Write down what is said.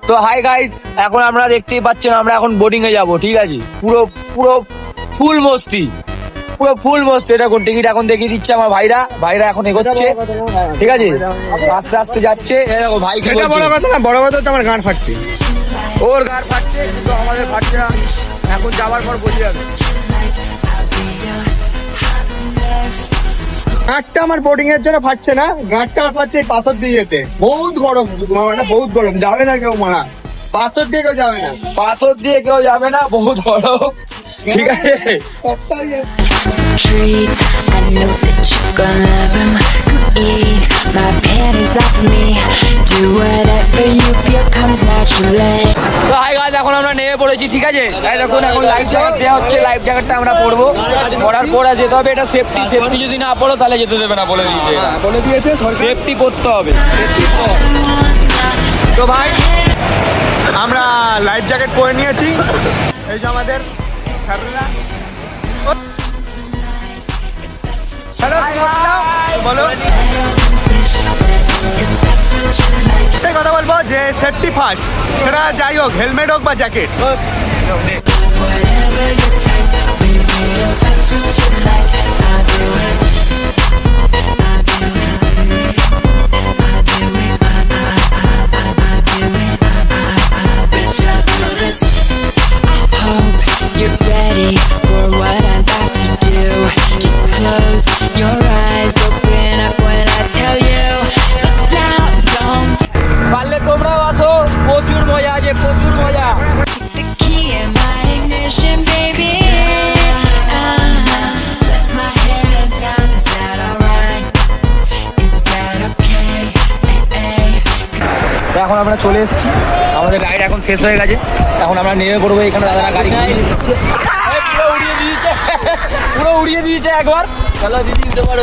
তো hi guys, এখন আমরা দেখতেই পাচ্ছেন আমরা এখন বোর্ডিং এ যাবো, ঠিক আছে? পুরো পুরো ফুল মস্তি, পুরো ফুল মস্তি। এটা কোন টিকিট এখন দেখিয়ে দিচ্ছে আমার ভাইরা এখন এগোচ্ছে, ঠিক আছে? আস্তে আস্তে যাচ্ছে। এরকম ভাই কি বলছে? বড় কথা না, বড় কথা তো আমার গান ফাটছে। ওর গান ফাটছে কিন্তু আমাদের ফাটছে না। এখন যাওয়ার পর বোঝা যাবে। গাঁটটা আমার বোর্ডিং এর জন্য ফাটছে না, গাঁটটা আমার ফাটছে এই পাথর দিয়ে যেতে। বহুত গরম মামাটা, বহুত গরম, যাবে না কেউ মারা, পাথর দিয়ে কেউ যাবে না। পাথর দিয়ে কেউ যাবে না, বহুত গরম, ঠিক আছে? Treats, I know that you're gonna love 'em. Come eat my panties off of me. Do whatever you feel comes naturally. তো হাই গাইস, এখন আমরা নেমে পড়েছি, ঠিক আছে? এই দেখুন এখন লাইফ জ্যাকেট দেওয়া হচ্ছে, লাইফ জ্যাকেটটা আমরা পরবো, পরার পর যেতে হবে। এটা সেফটি যদি না পড়ো তাহলে যেতে দেবে না, বলে দিয়েছে। বলে দিয়েছে সরকার। সেফটি পড়তে হবে, সেফটি পর। তো ভাই আমরা লাইফ জ্যাকেট পরে নিয়েছি, এই যে আমাদের খেলনা। হ্যালো, বলো। একটাই কথা বলবো যে সেফটি ফার্স্ট, সেটা যাই হোক, হেলমেট হোক বা jacket. Whatever you take, baby, that's what you like. I'll do it. I'll do it. I'll do it. I'll do it. Bitch, I'll do this. I hope you're ready for what I'm about to do. Just close your eyes, open up when I tell you. Look now, don't পারলে তোমরাও আসো, প্রচুর মজা আছে, প্রচুর মজা। take the key in my ignition, baby. Let my head down. Is that alright? Is that okay? Hey, তো এখন আমরা চলে এসেছি, আমাদের রাইড এখন শেষ হয়ে গেছে। এখন আমরা নেমে পড়বো, এখানে দাদারা গাড়ি ঘুরিয়ে দিচ্ছে। পুরো উড়িয়ে দিয়েছে, পুরো উড়িয়ে দিয়েছে একবার। চলো দিদি, দিতে পারো।